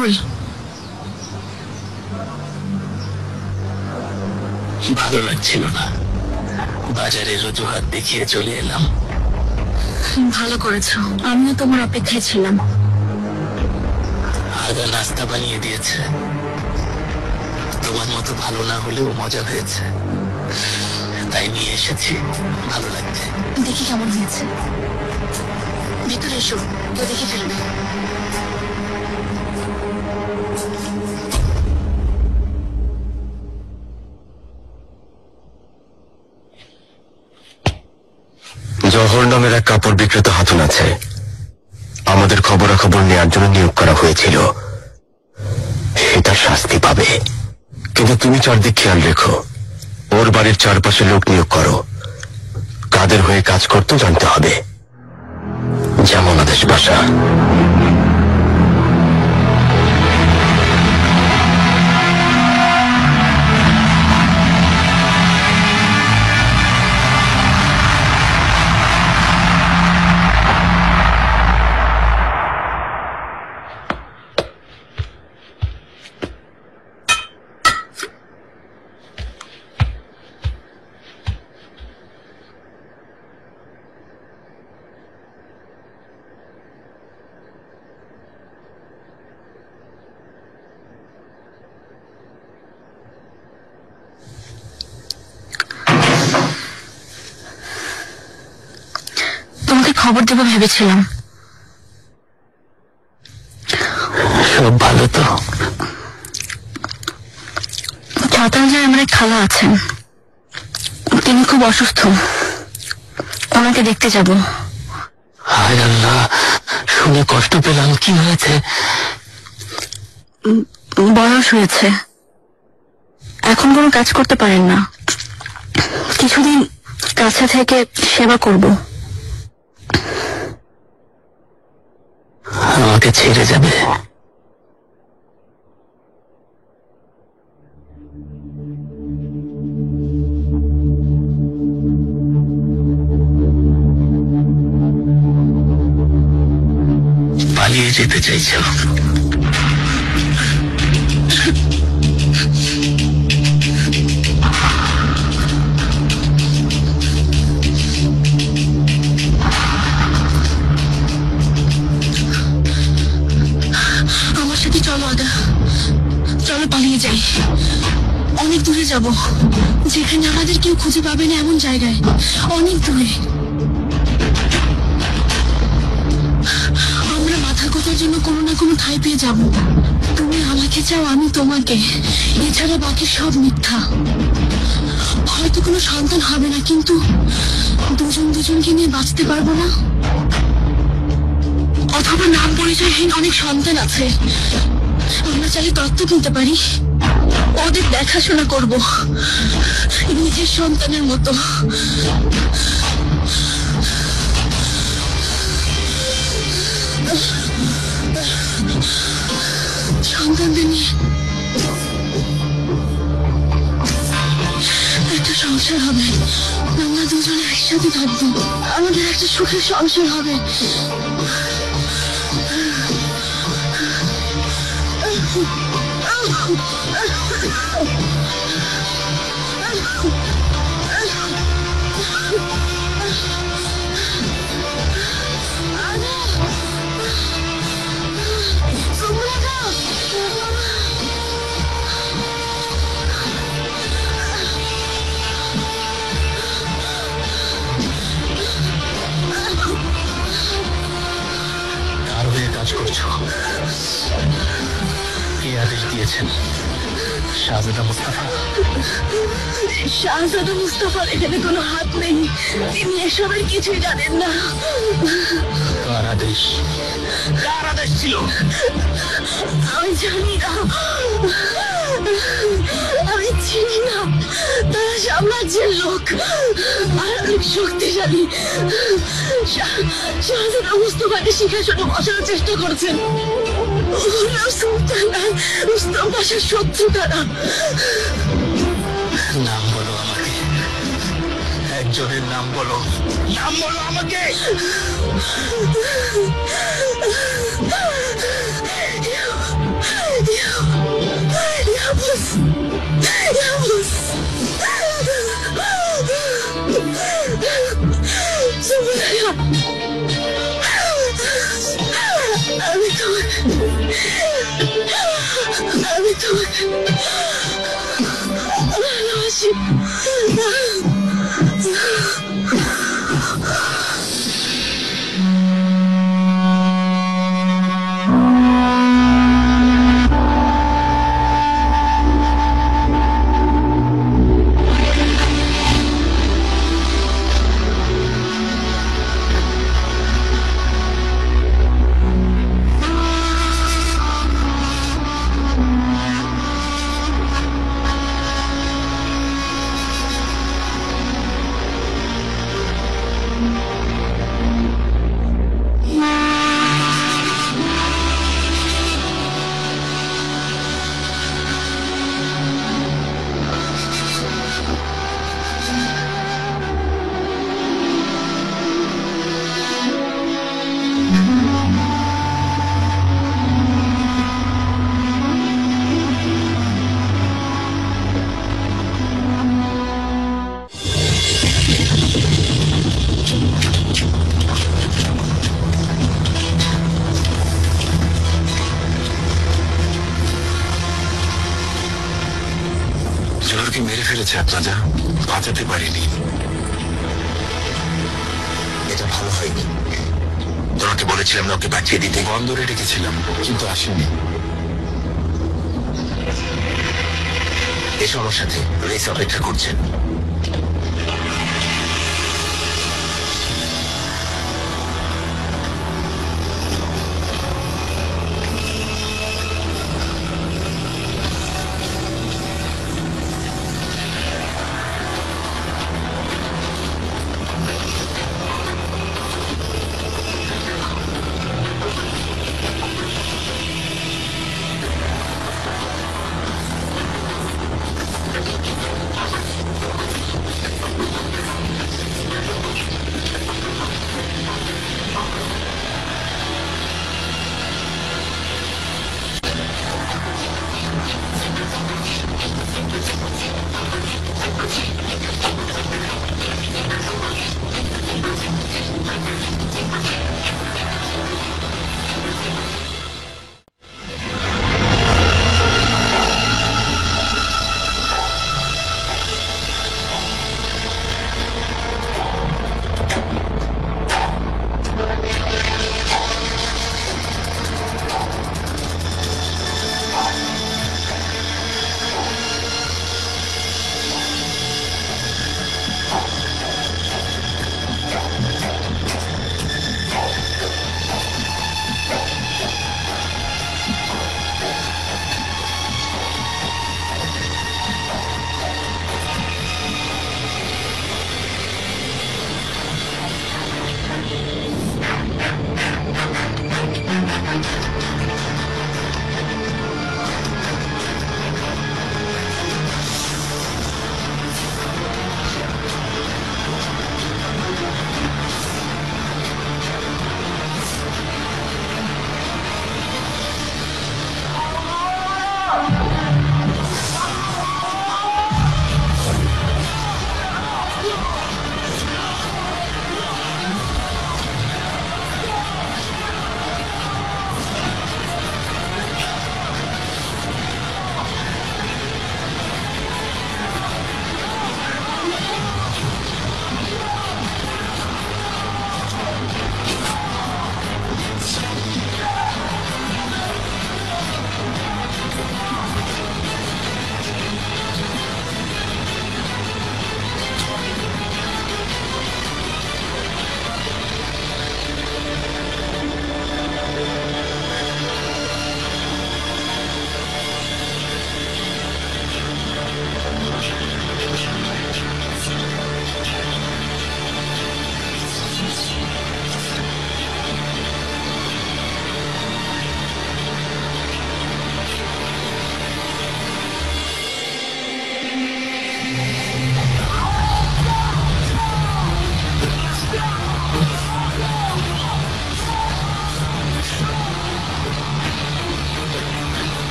বল। ভালো লাগছিল না, বাজারের অজুহাত দেখিয়ে চলে এলাম। ভালো করেছো, আমিও তোমার অপেক্ষায় ছিলাম। আগা নাস্তা বানিয়ে দিয়েছে, তোমার মতো ভালো না হলেও মজা হয়েছে, তাই নিয়ে এসেছি। ভালো লাগছে। দেখি কেমন হয়েছে। ভিতরে এসো, কেউ দেখে ফেলবে। জহর নামের এক কাপড় বিক্রেতা হাতুন আছে, আমাদের খবরাখবর নেওয়ার জন্য নিয়োগ করা হয়েছিল। সেটা শাস্তি পাবে, কিন্তু তুমি চারদিক খেয়াল রেখো। ওর বাড়ির চারপাশে লোক নিয়োগ করো, কাদের হয়ে কাজ করতে জানতে হবে। যেমন আদেশ বাসা। তোমাকে খবর দেবো ভেবেছিলাম। সব ভালো তো? ছাতাঞ্জায় আমার এক খালা আছেন, তিনি খুব অসুস্থ, ওনাকে দেখতে যাব। হায় আল্লাহ, শুনে কষ্ট পেলাম। কি হয়েছে? বয়স হয়েছে, এখন কোনো কাজ করতে পারেন না। কিছুদিন কাছে থেকে সেবা করব। আমাকে ছেড়ে যাবে? পালিয়ে যেতে চাইছো? আমার সাথে চলো আদা, চলো পালিয়ে যাই। অনেক দূরে যাব, যেখানে আমাদের কেউ খুঁজে পাবে না, এমন জায়গায়, অনেক দূরে। আমরা মাথা গোঁজার জন্য কোনো না কোনো ঠাঁই পেয়ে যাব। তুমি আমাকে চাও, আমি তোমাকে, এছাড়া বাকি সব মিথ্যা। হয়তো কোনো সন্তান হবে না, কিন্তু দুজন দুজনকে নিয়ে বাঁচতে পারবো না। অথবা নাম পরিচয়হীন অনেক সন্তান আছে, আমরা চাইলে দত্তক নিতে পারি, ওদের দেখাশোনা করব নিজের সন্তানের মতো। সন্তানদের নিয়ে একটা সংসার হবে, আমরা দুজনে একসাথে থাকবো, আমাদের একটা সুখের সংসার হবে। কার হয়ে কাজ করছো? কে আদেশ দিয়েছেন? শাহজাদা মুস্তাফা? শাহজাদা মুস্তাফার এখানে কোনো হাত নেই, তিনি এসবের কিছুই জানেন না। কার আদেশ? কার আদেশ ছিল? আমি জানি না, আমি চিনি না। তারা সাম্রাজ্যের লোক আর অনেক শক্তিশালী। শাহজাদা মুস্তাফাকে সিংহাসনে বসানোর চেষ্টা করছেন। সুলতান আর রুস্তম পাশার শত্রু তারা। নাম বলো আমাকে, একজনের নাম বলো, নাম বলো আমাকে। Yavuz! Yavuz! Zümrüt! আমি তোমাকে ভালোবাসি। জোহরকে মেরে ফেলেছে আপনারা, বাঁচাতে পারিনি। এটা ভালো হয়নি। তোমাকে বলেছিলাম না ওকে বাঁচিয়ে দিতে, বন্দরে রেখেছিলাম কিন্তু আসেনি। এসো আমার সাথে, রেস অপেক্ষা করছেন।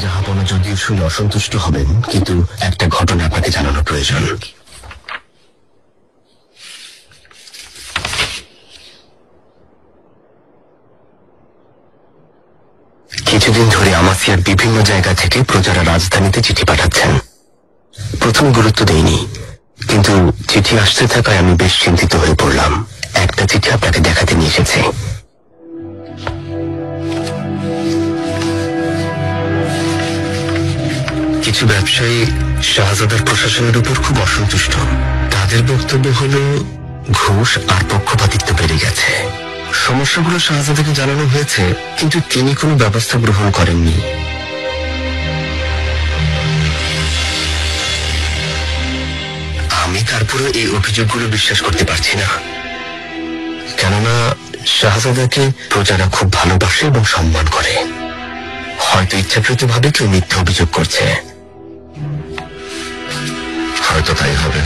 জাহাপনা যদিও শুনে অসন্তুষ্ট হবেন, কিন্তু একটা ঘটনা আপনাকে জানানো প্রয়োজন। কিছুদিন ধরে আমাসিয়ার বিভিন্ন জায়গা থেকে প্রজারা রাজধানীতে চিঠি পাঠাচ্ছেন। প্রথমে গুরুত্ব দেইনি, কিন্তু চিঠি আসতে থাকায় আমি বেশ চিন্তিত হয়ে পড়লাম। একটা চিঠি আপনাকে দেখাতে নিয়ে এসেছি। কিছু ব্যবসায়ী শাহজাদার প্রশাসনের উপর খুব অসন্তুষ্ট। তাদের বক্তব্য হলো ঘুষ আর পক্ষপাতিত্ব বেড়ে গেছে। সমস্যাগুলো শাহজাদাকে জানানো হয়েছে, কিন্তু তিনি কোনো ব্যবস্থা গ্রহণ করেননি। আমি তারপরে এই অভিযোগগুলো বিশ্বাস করতে পারছি না, কেননা শাহজাদাকে প্রজারা খুব ভালোবাসে এবং সম্মান করে। হয়তো ইচ্ছাকৃতভাবে কেউ মিথ্যা অভিযোগ করছে। হয়তো তাই হবে,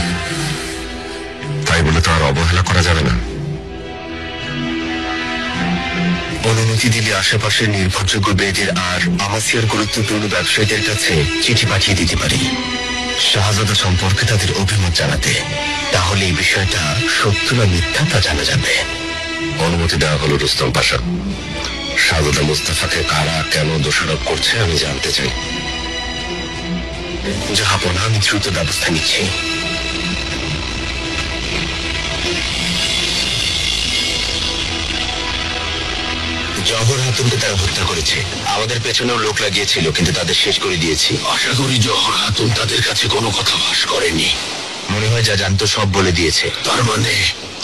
তাই বলে তো আর অবহেলা করা যাবে না। অনুমতি দিলে আশেপাশের নির্ভরযোগ্য বেদের আর আমাসিয়ার গুরুত্বপূর্ণ ব্যবসায়ীদের কাছে চিঠি পাঠিয়ে দিতে পারি, শাহজাদা সম্পর্কে তাদের অভিমত জানাতে। তাহলে এই বিষয়টা সত্য না মিথ্যা তা জানা যাবে। অনুমতি দেওয়া হলো রুস্তম পাশা। শাহজাদা মুস্তাফাকে কারা কেন দোষারোপ করছে আমি জানতে চাই। জাহাপনা, আমি দ্রুত ব্যবস্থা নিচ্ছি। জহর হাতুনকে তারা হত্যা করেছে। আমাদের পেছনেও লোক লাগিয়েছিল, কিন্তু তাদের শেষ করে দিয়েছি। আশা করি জহর হাতুন তাদের কাছে কোনো কথা ফাঁস করেনি। মনে হয় যা জানতো সব বলে দিয়েছে। তার মানে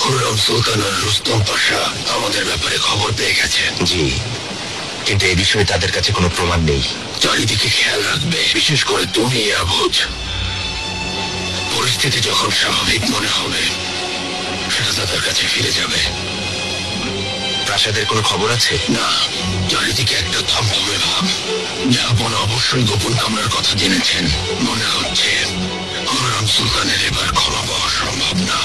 খুররম সুলতান আর রুস্তম পাশা আমাদের ব্যাপারে খবর পেয়ে গেছে। জি, কিন্তু এই বিষয়ে তাদের কাছে কোনো প্রমাণ নেই। চারিদিকে খেয়াল রাখবে, বিশেষ করে তুমি আবুজ। পরিস্থিতি যখন স্বাভাবিক মনে হবে শাহজাদার কাছে ফিরে যাবে। প্রাসাদের কোনো খবর আছে? না, চারিদিকে একটা থমথমে ভাব। জাহাপনা অবশ্যই গোপন কামরার কথা জেনেছেন। মনে হচ্ছে খুররম সুলতানের এবার ক্ষমা পাওয়া সম্ভব না।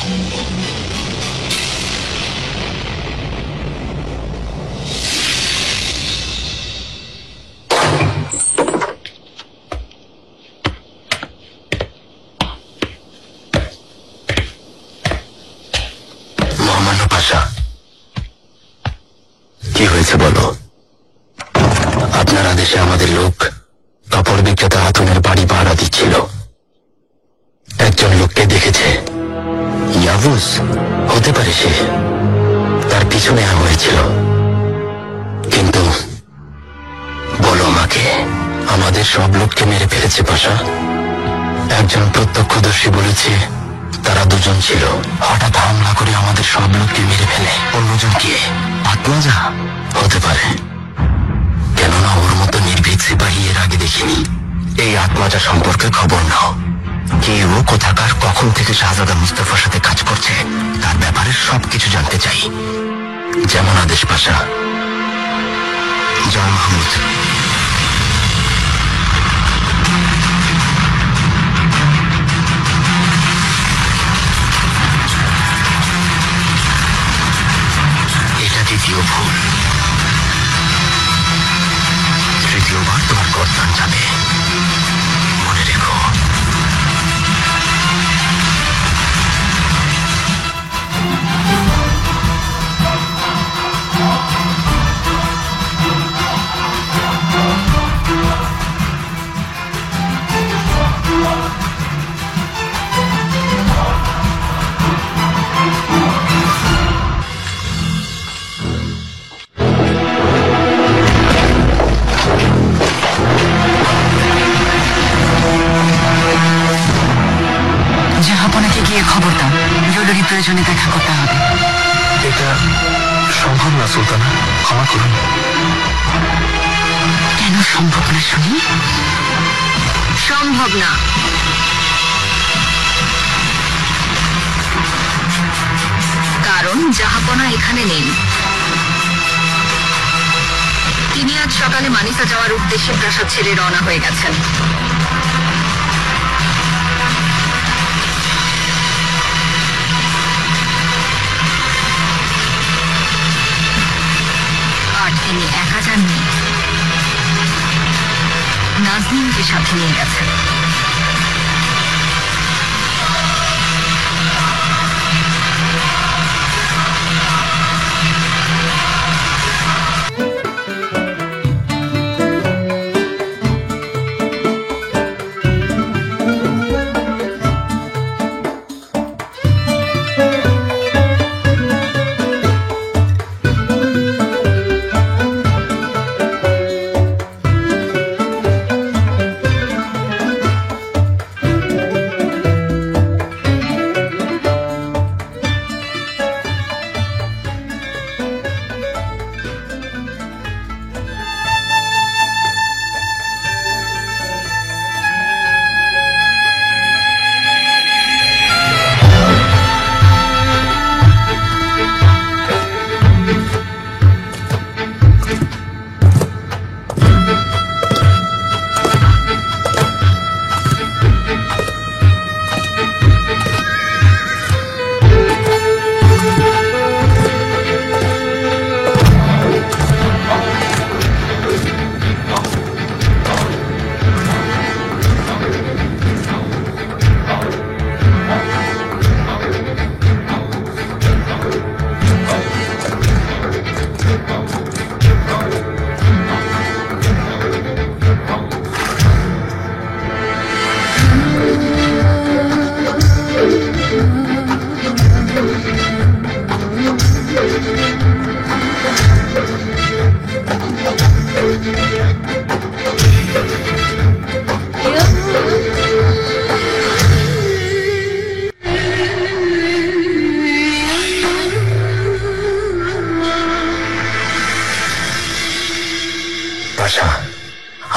মহামান্য পাশা, কি হয়েছে বলো? আপনার আদেশে আমাদের লোক কাপড় বিক্রেতা হাতুনের বাড়ি পাহারা দিচ্ছিল। একজন লোককে দেখেছে। ইয়াবুস হতে পারে, সে তার পিছনে হয়েছিল। কিন্তু বলো আমাকে, আমাদের সব লোককে মেরে ফেলেছে পাশা? একজন প্রত্যক্ষদর্শী বলেছে তারা দুজন ছিল। হঠাৎ হামলা করে আমাদের সব লোককে মেরে ফেলে। অন্যজন কে? আত্মজা হতে পারে, কেননা ওর মতো নির্ভীক সিপাহী এর আগে দেখিনি। এই আত্মজা সম্পর্কে খবর নাও। কে ও, কোথাকার, কখন থেকে শাহজাদা মুস্তাফার সাথে কাজ করছে তার ব্যাপারে সবকিছু জানতে চাই। যেমন আদেশ পাশা। জয় মাহমুদ। এটা দ্বিতীয় ভুল। তৃতীয়বার তোমার গর্দান যাবে, মনে রেখো। খবর দাও, জরুরি প্রয়োজনে দেখা করতে হবে। এটা সম্ভব না সুলতানা, ক্ষমা করুন। কেন সম্ভব না শুনি? সম্ভব না কারণ জাহাপনা এখানে নেই। তিনি আজ সকালে মানিসা যাওয়ার উদ্দেশ্যে প্রাসাদ ছেড়ে রওনা হয়ে গেছেন। তিনি একা যাননি, নাজনীনকে সাথে নিয়ে গেছে।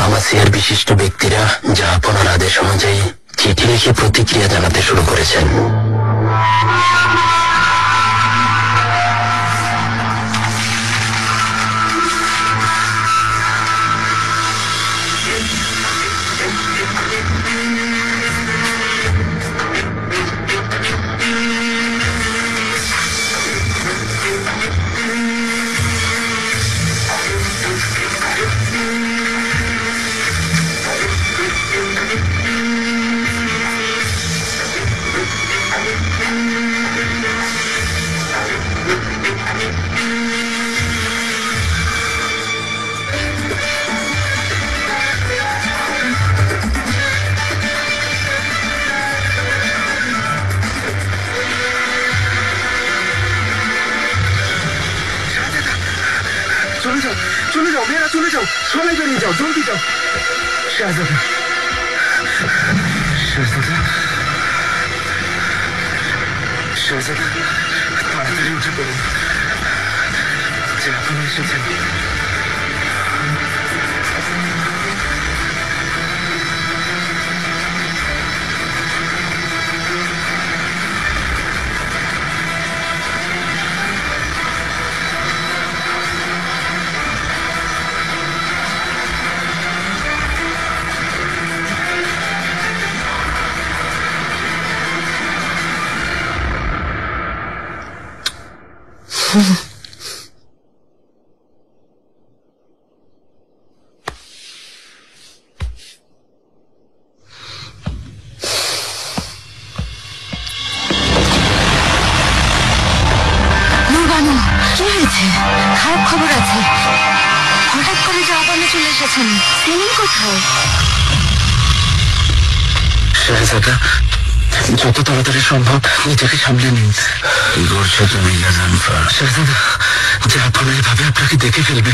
আমাসিয়ার বিশিষ্ট ব্যক্তিরা জাহাপনার আদেশ অনুযায়ী চিঠি লিখে প্রতিক্রিয়া জানাতে শুরু করেছেন। চলে যাও মেয়েরা, চলে যাও, সবাই বেরিয়ে যাও, জলদি যাও। শাহজাদা, শাহজাদা, শাহজাদা, তাড়াতাড়ি উঠে পড়ুন, জাহাপনা এসেছেন। কি হয়েছে? খারাপ খবর আছে। হঠাৎ করে জাহাপনা চলে এসেছেন। সেলিম কোথায়? শাহজাদা, যত তাড়াতাড়ি সম্ভব নিজেকে সামলে নিন। কি করছো তুমি গাজানফার? শাহজাদা, জাহাপনা এভাবে আপনাকে দেখে ফেলবে।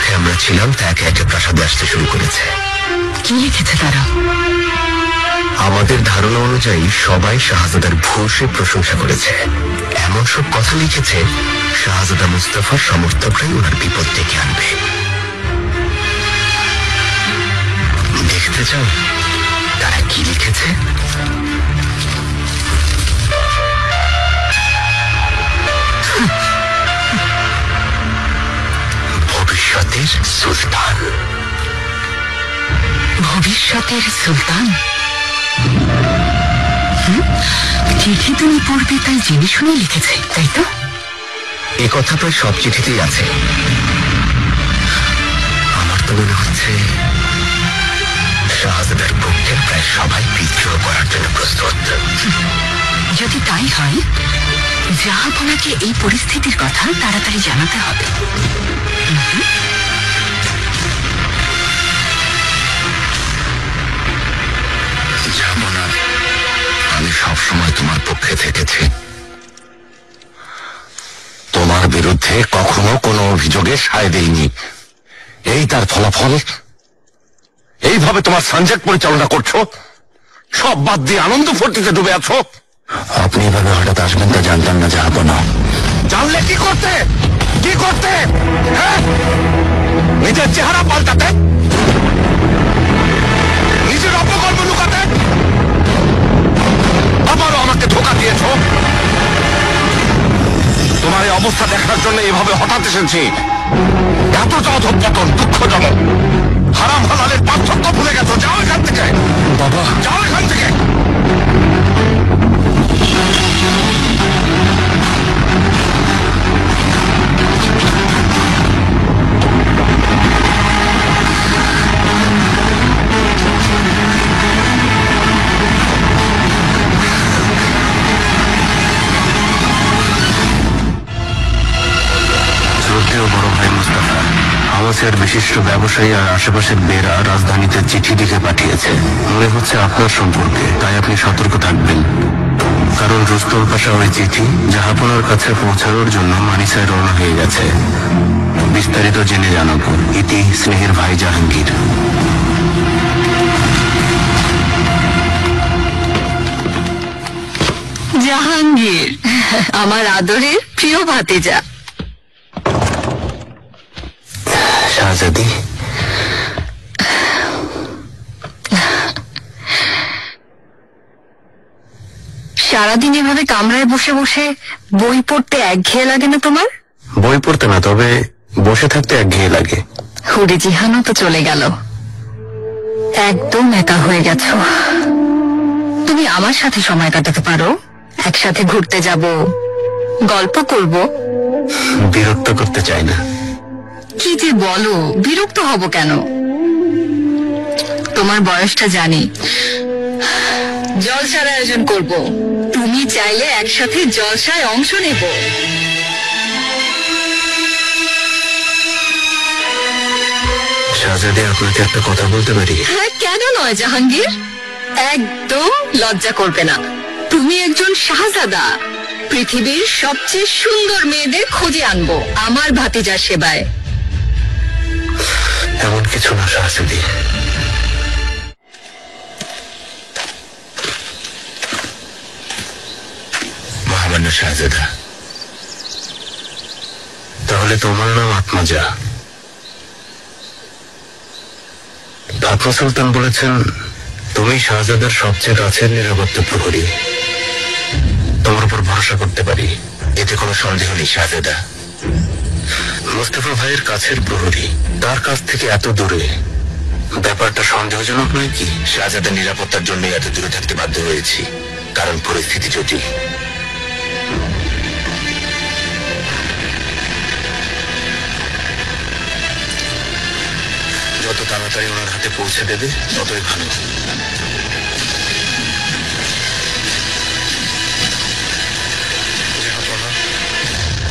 কক্ষে আমরা ছিলাম তা একে একে প্রাসাদে আসতে শুরু করেছে। কি লিখেছে তারা? আমাদের ধারণা অনুযায়ী সবাই শাহজাদার ভূয়সী প্রশংসা করেছে। এমন সব কথা লিখেছে শাহজাদা মুস্তাফার সমর্থকরাই ওনার বিপদ ডেকে আনবে। দেখতে চাও তারা কি লিখেছে? ভবিষ্যতের সুলতান। ভবিষ্যতের সুলতান? চিঠি তুমি পড়বে তাই জেনে শুনে লিখেছে, তাই তো? এ কথা প্রায় সব চিঠিতেই আছে। আমার তো মনে হচ্ছে শাহজাদার পক্ষের প্রায় সবাই বিদ্রোহ করার জন্য প্রস্তুত। যদি তাই হয়, জাহাপনাকে এই পরিস্থিতির কথা তাড়াতাড়ি জানাতে হবে। জাহাপনা, আমি সবসময় তোমার পক্ষে থেকেছি। তোমার বিরুদ্ধে কখনো কোনো অভিযোগে সায় দেইনি। এই তার ফলাফল। এইভাবে তোমার সানজাক পরিচালনা করছো, সব বাদ দিয়ে আনন্দ ফুর্তিতে ডুবে আছো। আপনি এভাবে হঠাৎ আসবেন তা জানতাম না জাহাপনা। জানলে কি করতে? কি করতে? হ্যাঁ, নিজের চেহারা পাল্টাতে, নিজের অপকর্ম লুকাতে। আবারও আমাকে ধোঁকা দিয়েছো। তোমার এই অবস্থা দেখার জন্য এভাবে হঠাৎ এসেছি। এতটা অধঃপতন দুঃখজনক। হারাম হালালের পার্থক্য ভুলে গেছো। যাও এখান থেকে। বাবা, যাও এখান থেকে। শ্রদ্ধেয় বড় ভাই মুস্তাফা, হামাসের বিশিষ্ট ব্যবসায়ী আর আশেপাশের বেরা রাজধানীতে চিঠি লিখে পাঠিয়েছে। মনে হচ্ছে আপনার সম্পর্কে, তাই আপনি সতর্ক থাকবেন। কারণ রুস্তম পাশা ওই চিঠি জাহাপনার কাছে পৌঁছানোর জন্য মানিসায় রওনা হয়ে গেছে। বিস্তারিত জেনে জানাবো। ইতি স্নেহের ভাই জাহাঙ্গীর। জাহাঙ্গীর, আমার আদরের প্রিয় ভাতিজা। শাহজাদি, সারাদিন এভাবে কামরায় বসে বসে বই পড়তে একঘেয়ে লাগে না তোমার? বই পড়তে না, তবে বসে থাকতে একঘেয়ে লাগে। হুডি জিহানও তো চলে গেল। একদম একা হয়ে গেছো। তুমি আমার সাথে সময় কাটাতে পারো, একসাথে ঘুরতে যাব, গল্প করব। বিরক্ত করতে চাই না। কি যে বলো, বিরক্ত হব কেন? তোমার বয়সটা জানি। জলসার আয়োজন করব, তুমি চাইলে একসাথে জলসায় অংশ নেব। শাহজাদি, আপনাকে একটা কথা বলতে পারি? হ্যাঁ, কেন নয় জাহাঙ্গীর। একদম লজ্জা করবে না। তুমি একজন শাহজাদা। পৃথিবীর সবচেয়ে সুন্দর মেয়েদের খোঁজে আনবো আমার ভাতিজার সেবায়। এমন কিছু না শাহজাদি। মহামান্য শাহজাদা, তাহলে তোমার নাম আত্মাজা। আত্মা সুলতান বলেছেন তুমি শাহজাদার সবচেয়ে কাছের নিরাপত্তা প্রহরী। তোমার উপর ভরসা করতে পারি, এতে কোনো সন্দেহ নেই শাহজাদা। মুস্তাফা ভাইয়ের কাছের প্রহরী, তার কাছ থেকে এত দূরে, ব্যাপারটা সন্দেহজনক নয় কি? শাহজাদার নিরাপত্তার জন্য এত দূরে থাকতে বাধ্য হয়েছি, কারণ পরিস্থিতি জটিল। যত তাড়াতাড়ি ওনার হাতে পৌঁছে দেবে ততই ভালো।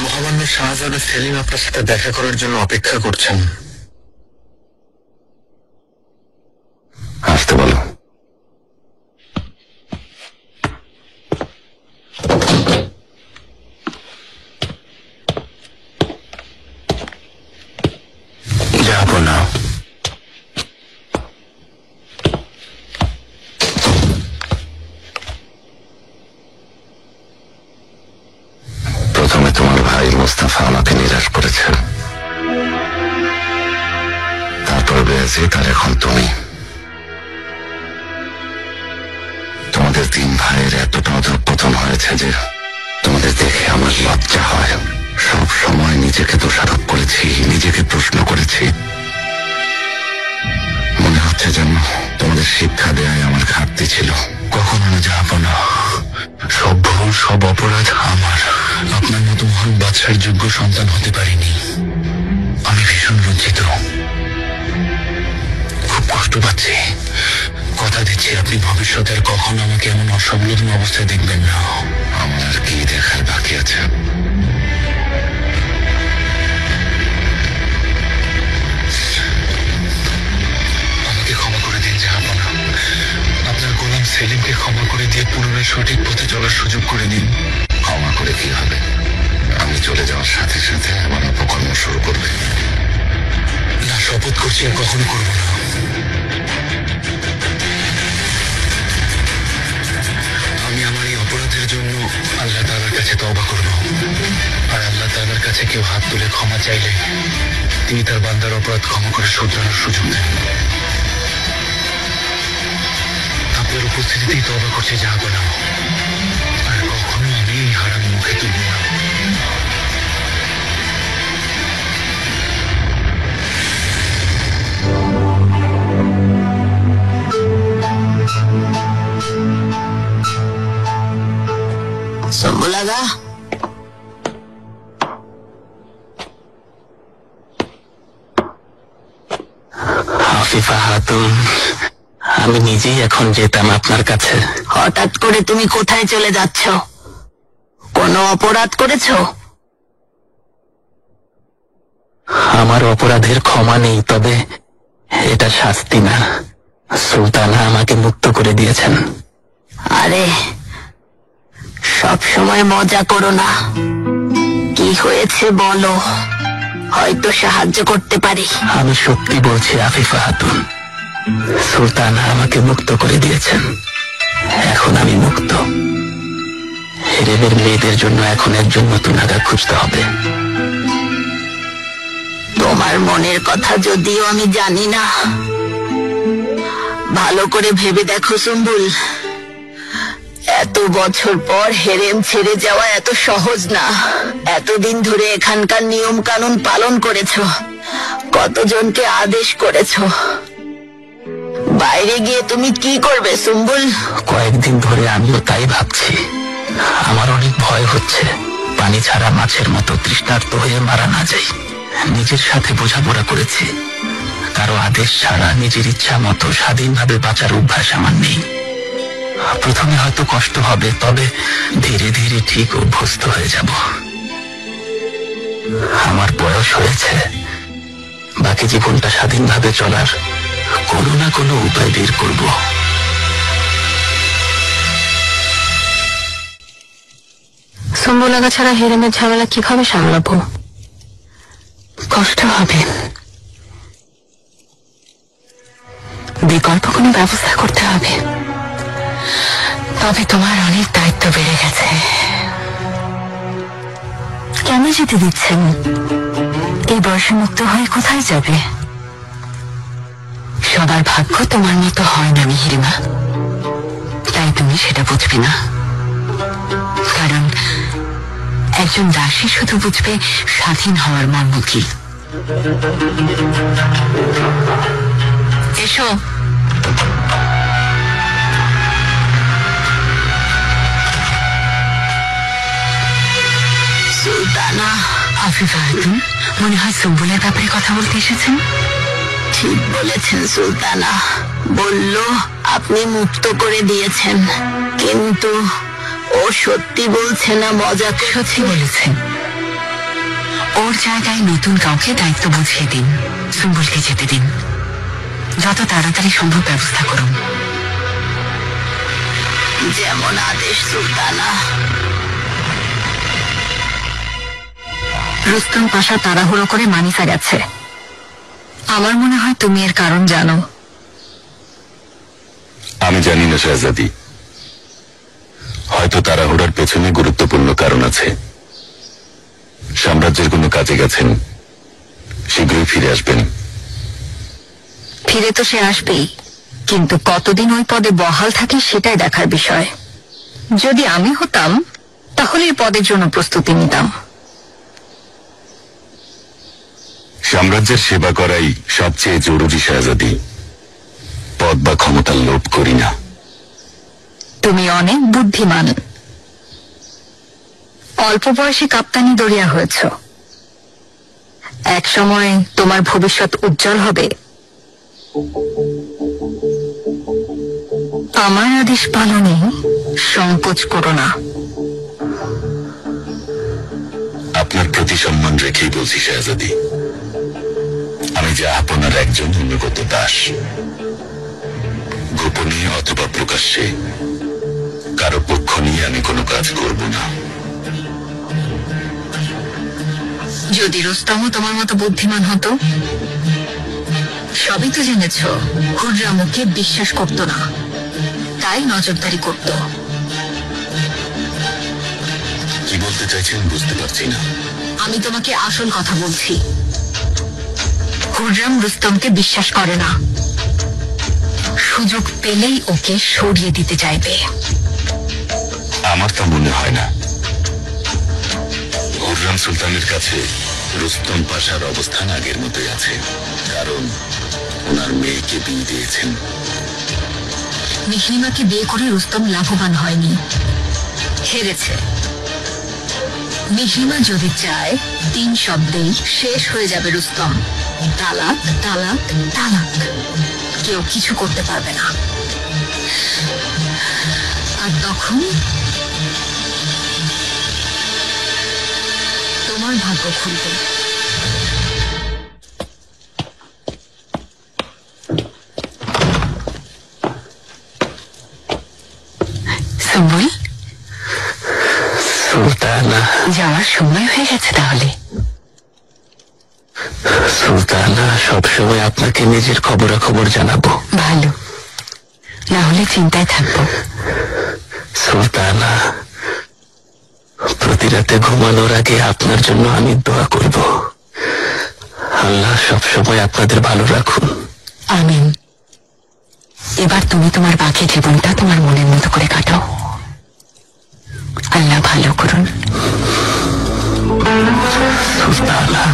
মহামান্য শাহজাদা সেলিম আপনার সাথে দেখা করার জন্য অপেক্ষা করছেন। আসতে বলো। তার এখন তুমি। তোমাদের 3 ভাইয়ের এতটা অধঃপতন হয়েছে যে তোমাদের দেখে আমার লজ্জা হয়। সব সময় নিজেকে দোষারোপ করেছি, নিজেকে প্রশ্ন করেছি। মনে হচ্ছে যেন তোমাদের শিক্ষা দেয়ায় আমার ঘাটতি ছিল। কখনো না যাবো না, সব ভুল সব অপরাধ আমার। আপনার মতো মহান বাদশার যোগ্য সন্তান হতে পারিনি। আমি ভীষণ লজ্জিত, খুব কষ্ট পাচ্ছি। কথা দিচ্ছি আপনি ভবিষ্যতে আর কখনো আমাকে এমন অসংলগ্ন অবস্থায় দেখবেন না। আমার আর কি দেখার বাকি আছে? আমাকে ক্ষমা করে দিন জাহাপনা। আপনার গোলাম সেলিমকে ক্ষমা করে দিয়ে পুনরায় সঠিক পথে চলার সুযোগ করে দিন। ক্ষমা করে কি হবে? আমি চলে যাওয়ার সাথে সাথে আমার অপকর্ম শুরু করবে। না, শপথ করছি আর কখনো করবো না। আমি আমার এই অপরাধের জন্য আল্লাহ তাআলার কাছে তওবা করব। আর আল্লাহ তাআলার কাছে কেউ হাত তুলে ক্ষমা চাইলে তিনি তার বান্দার অপরাধ ক্ষমা করে শুধরানোর সুযোগ দেন। আপনার উপস্থিতিতেই তওবা করছি জাহাপনা। আর কখনো আমি এই হারাম মুখে তুলব না। সুম্বুল আগা, আফিফা খাতুন, আমি নিজেই এখন যেতাম আপনার কাছে। হঠাৎ করে তুমি কোথায় চলে যাচ্ছ? কোনো অপরাধ করেছো? আমার অপরাধের ক্ষমা নেই, তবে এটা শাস্তি না। সুলতানা আমাকে মুক্ত করে দিয়েছেন। আরে, সব সময় মজা করো না। কি হয়েছে বলো, হয়তো সাহায্য করতে পারি। আমি সত্যি বলছি আফিফা খাতুন, সুলতানা আমাকে মুক্ত করে দিয়েছেন। এখন আমি মুক্ত। হেরেমের মেয়েদের জন্য এখন একজন নতুন আগা খুঁজতে হবে। তোমার মনের কথা যদিও আমি জানি না, ভালো করে ভেবে দেখো সুম্বুল। এত বছর পর হেরেম ছেড়ে যাওয়া এত সহজ না। এতদিন ধরে এখানকার নিয়ম কানুন পালন করেছো, কতজনকে আদেশ করেছো। বাইরে গিয়ে তুমি কি করবে সুম্বুল? কয়েকদিন ধরে আমিও তাই ভাবছি। আমার অনেক ভয় হচ্ছে পানি ছাড়া মাছের মতো তৃষ্ণার্ত হয়ে মারা না যাই। নিজের সাথে বোঝাপড়া করেছি, কারো আদেশ ছাড়া নিজের ইচ্ছা মতো স্বাধীনভাবে বাঁচার অভ্যাস আমার নেই। প্রথমে হয়তো কষ্ট হবে, তবে ধীরে ধীরে ঠিক অভ্যস্ত হয়ে যাব। আমার বয়স হয়েছে, বাকি জীবনটা স্বাধীনভাবে চলার কোনো না কোনো উপায় বের করব। সুম্বুল আগা ছাড়া হেরেমের ঝামেলা কিভাবে সামলাবো? কষ্ট হবে। বিকল্প কোনো ব্যবস্থা করতে হবে। তবে তোমার অনেক দায়িত্ব বেড়ে গেছে। কেন যেতে দিচ্ছেন? এই বয়সে মুক্ত হয়ে কোথায় যাবে? সবার ভাগ্য তোমার মতো হয় না মিহিরিমা, তাই তুমি সেটা বুঝবে না। কারণ একজন দাসী শুধু বুঝবে স্বাধীন হওয়ার মর্ম কি। এসো। সুলতানা। আফিফা খাতুন, মনে হয় সুম্বুলের ব্যাপারে কথা বলতে এসেছেন। ঠিক বলেছেন সুলতানা। বলল আপনি মুক্ত করে দিয়েছেন, কিন্তু ও সত্যি বলছে না মজা? সত্যি বলেছেন। ওর জায়গায় নতুন কাউকে দায়িত্ব বুঝিয়ে দিন। সুম্বুলকে যেতে দিন। যত তাড়াতাড়ি সম্ভব ব্যবস্থা করুন। যেমন আদেশ সুলতানা। রুস্তম পাশা তাড়াহুড়ো করে মানিফা গেছে। আমার মনে হয় তুমি এর কারণ জানো। আমি জানি না শাহজাদি, হয়তো তাড়াহুড়ার পেছনে গুরুত্বপূর্ণ কারণ আছে। সাম্রাজ্যের কোনো কাজে গেছেন, শীঘ্রই ফিরে আসবেন। ফিরে তো সে আসবেই, কিন্তু কতদিন ওই পদে বহাল থাকে সেটাই দেখার বিষয়। যদি আমি হতাম তাহলে এই পদের জন্য প্রস্তুতি নিতাম। সাম্রাজ্যের সেবা করাই সবচেয়ে জরুরি শাহজাদি। পদ বা ক্ষমতার লোভ করি না। তুমি অনেক বুদ্ধিমান। অল্প বয়সে কাপ্তানি দরিয়া হয়েছ, এক সময় তোমার ভবিষ্যৎ উজ্জ্বল হবে। আমার আদেশ পালনে সংকোচ করো না। আপনার প্রতি সম্মান রেখেই বলছি শাহজাদি, আমি যে আপনার একজন অনুগত দাস। গোপনে অথবা প্রকাশ্যে কারো পক্ষ নিয়ে আমি কোনো কাজ করব না। যদি রুস্তমও তোমার মতো বুদ্ধিমান হতো। সবই তো জেনেছ, খুররাম ওকে বিশ্বাস করত না, তাই নজরদারি করত। কি বলতে চাইছেন বুঝতে পারছি না। আমি তোমাকে আসল কথা বলছি। খুররাম রুস্তমকে বিশ্বাস করে না, সুযোগ পেলেই ওকে সরিয়ে দিতে চাইবে। আমার তা মনে হয় না। খুররাম সুলতানের কাছে রুস্তম পাশার অবস্থান আগের মতোই আছে, কারণ ওনার মেয়েকে বিয়ে দিয়েছেন। মিহরিমাকে বিয়ে করে রুস্তম লাভবান হয়নি, হেরেছে। মিহরিমা যদি চায় 3 শব্দেই শেষ হয়ে যাবে রুস্তম। তালাক, তালাক, তালাক। কেউ কিছু করতে পারবে না। আর তখন তোমার ভাগ্য খুলবে। সুম্বুল, সুলতানা, যাওয়ার সময় হয়ে গেছে তাহলে। সুলতানা, সবসময় আপনাকে নিজের খবরাখবর জানাবো। ভালো, না হলে চিন্তায় থাকবো। সুলতানা, প্রতি রাতে ঘুমানোর আগে আপনার জন্য আমি দোয়া করব। আল্লাহ সবসময় আপনাদের ভালো রাখুন। আমিন। এবার তুমি তোমার বাকি জীবনটা তোমার মনের মতো করে কাটাও। আল্লাহ ভালো করুন। সুলতানা,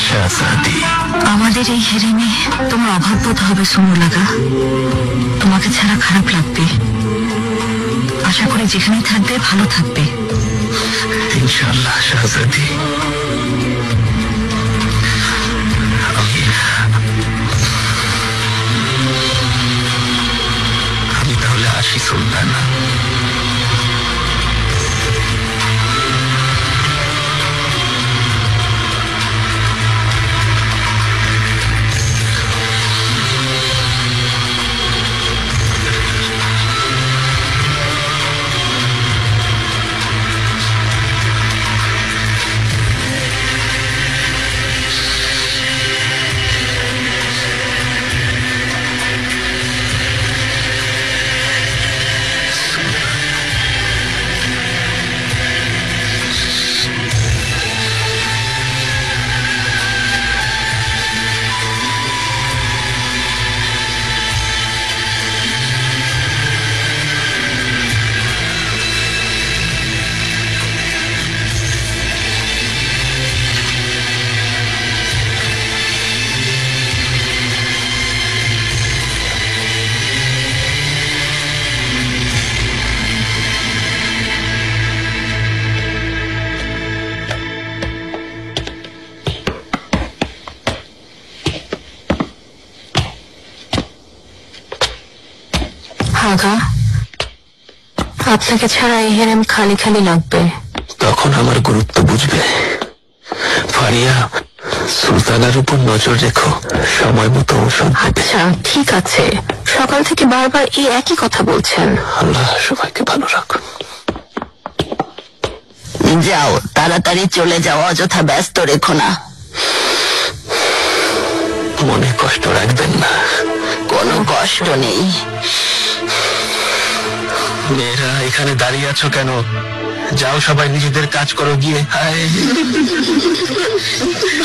শাহজাদি, আমাদের এই হেরেমে তোমার অভাব বোধ হবে সুমুলাগা। তোমাকে ছাড়া খারাপ লাগবে। আশা করি যেখানেই থাকবে ভালো থাকবে। ইনশাআল্লাহ শাহজাদি। আমি তাহলে আসি সুলতানা। আগা, আপনাকে ছাড়া এই হেরেম খালি খালি লাগবে। তখন আমার গুরুত্ব বুঝবে। ফারিয়া, সুলতানার উপর নজর রেখো, সময় মতো ঔষধ দেবে। আচ্ছা ঠিক আছে। সকাল থেকে বারবার এই একই কথা বলছেন। আল্লাহ সবাইকে ভালো রাখুন। যাও, তাড়াতাড়ি চলে যাও, অযথা ব্যস্ত রেখো না। মনে কষ্ট রাখবেন না। কোনো কষ্ট নেই। মেয়েরা এখানে দাঁড়িয়ে আছো কেন? যাও সবাই নিজেদের কাজ করো গিয়ে। হায়,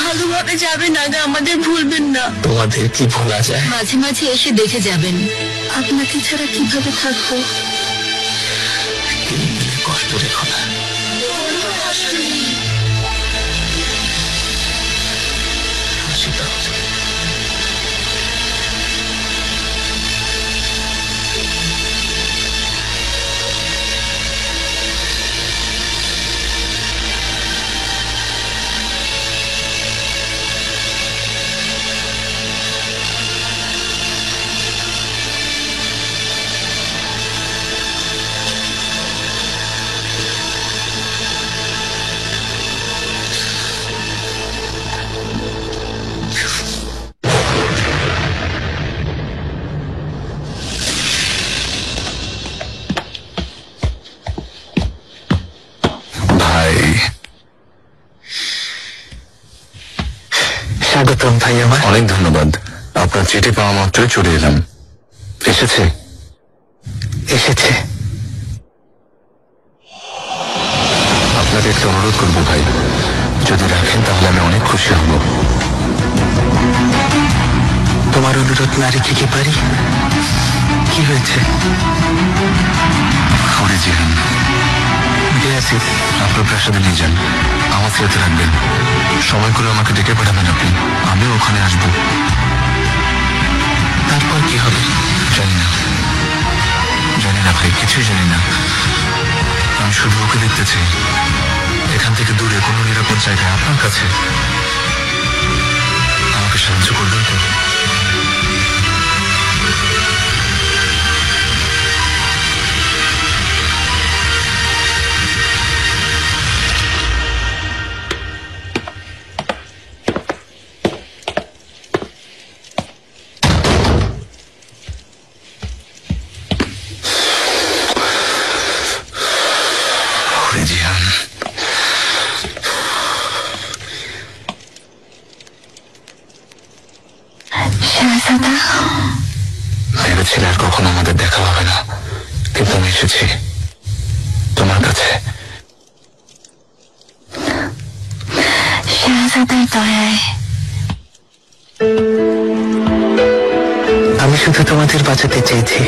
ভালোভাবে যাবেন, আগে আমাদের ভুলবেন না। তোমাদের কি ভোলা যায়? মাঝে মাঝে এসে দেখে যাবেন। আপনাকে ছাড়া কিভাবে থাকবো? কষ্ট রেখো না। হাসি দাও। স্বাগতম ভাই আমার। অনেক ধন্যবাদ। আপনার চিঠি পাওয়া মাত্রই চলে এলাম। এসেছে? এসেছে। আপনাকে একটা অনুরোধ করবো ভাই, যদি রাখেন তাহলে আমি অনেক খুশি হব। তোমার অনুরোধ না রেখে কি পারি? কি হয়েছে? খড়ে জিহান, বেয়াসির, আপনার প্রাসাদে নিয়ে যান, আমার সাথে রাখবেন। সময় করে আমাকে ডেকে পাঠাবেন আপনি, আমিও ওখানে আসবো। তারপর কি হবে? জানি না, জানি না ভাই, কিছুই জানি না। আমি শুধু ওকে দেখতে চাই, এখান থেকে দূরে কোনো নিরাপদ জায়গায়, আপনার কাছে। আমাকে সাহায্য করবেন তো? জিহান, শাহজাদা, ভেবেছিলে আর কখনো আমাদের দেখা হবে না, কিন্তু আমি এসেছি তোমার কাছে। শাহজাদার দয়ায়। আমি শুধু তোমাদের বাঁচাতে চেয়েছি,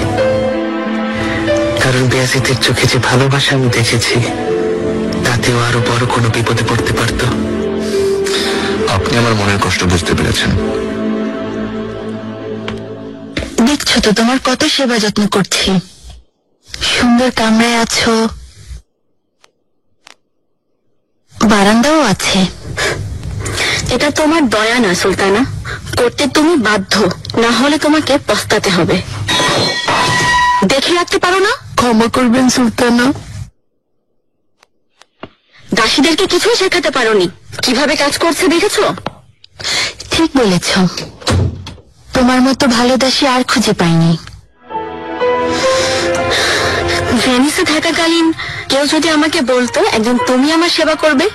কারণ বেয়াজিদের চোখে যে ভালোবাসা আমি দেখেছি, তাতেও আরো বড় কোনো বিপদে পড়তে পারত। আপনি আমার মনের কষ্ট বুঝতে পেরেছেন। দেখছো তো তোমার কত সেবা যত্ন করছি। সুন্দর কামরায় আছো, বারান্দাও আছে। এটা তোমার দয়া না সুলতানা, করতে তুমি বাধ্য, না হলে তোমাকে পস্তাতে হবে। দেখে রাখতে পারো না? ক্ষমা করবেন সুলতানা। দাসীদেরকে কিছুই শেখাতে পারোনি, কিভাবে কাজ করছে দেখেছো? ঠিক বলেছ, তোমার মতো ভালো দাসী আর খুঁজে পাইনি। ভেনিসে থাকাকালীন কেউ যদি আমাকে বলতো একদিন তুমি আমার সেবা করবে,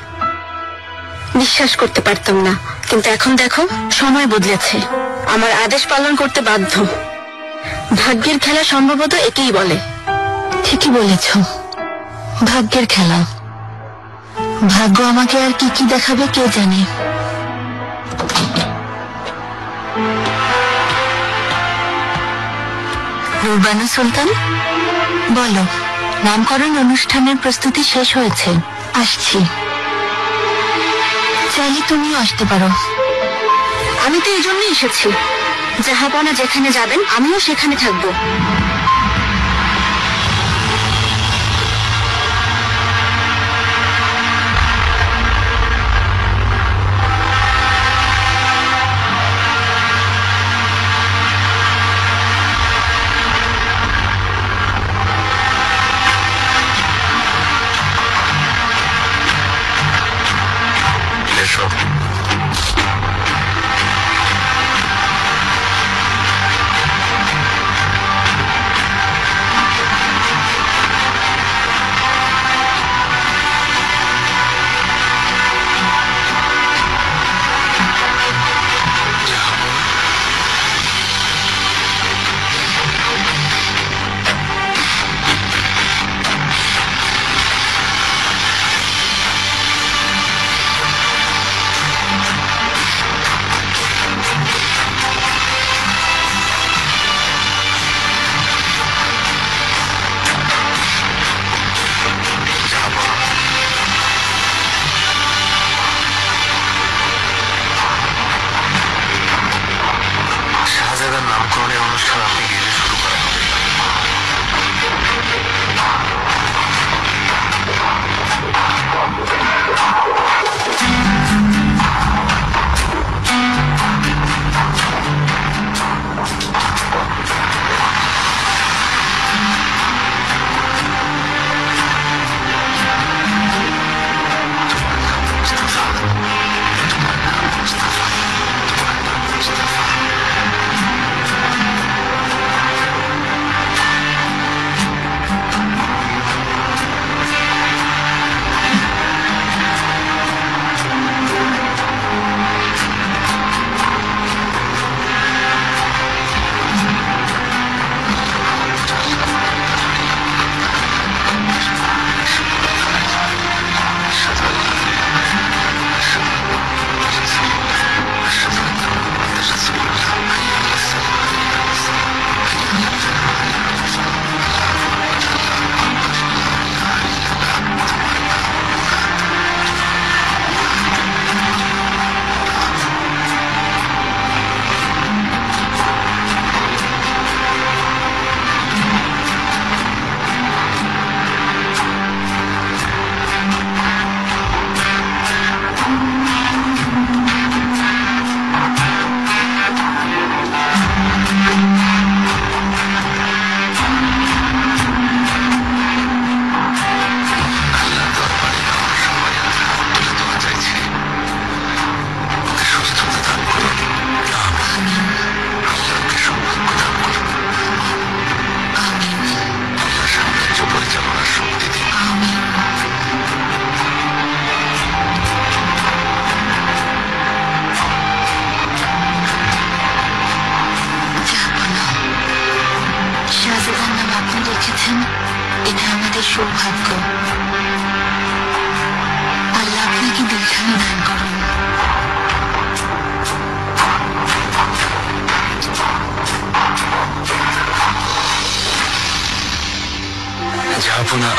বিশ্বাস করতে পারতাম না। কিন্তু এখন দেখো, সময় বদলেছে, আমার আদেশ পালন করতে বাধ্য। ভাগ্যের খেলা সম্ভবত একেই বলে। ঠিকই বলেছ, ভাগ্যের খেলা। ভাগ্য আমাকে আর কি কি দেখাবে কে জানে। রুবানু সুলতান, বলো, নামকরণ অনুষ্ঠানের প্রস্তুতি শেষ হয়েছে। আসছি, চাইলে তুমিও আসতে পারো। আমি তো এই জন্যই এসেছি, জাহাপনা যেখানে যাবেন আমিও সেখানে থাকবো। এসো। পেয়েছেন এটা আমাদের সৌভাগ্য। আল্লাহ আপনাকে দীর্ঘায়ু দান করুন। যাবো না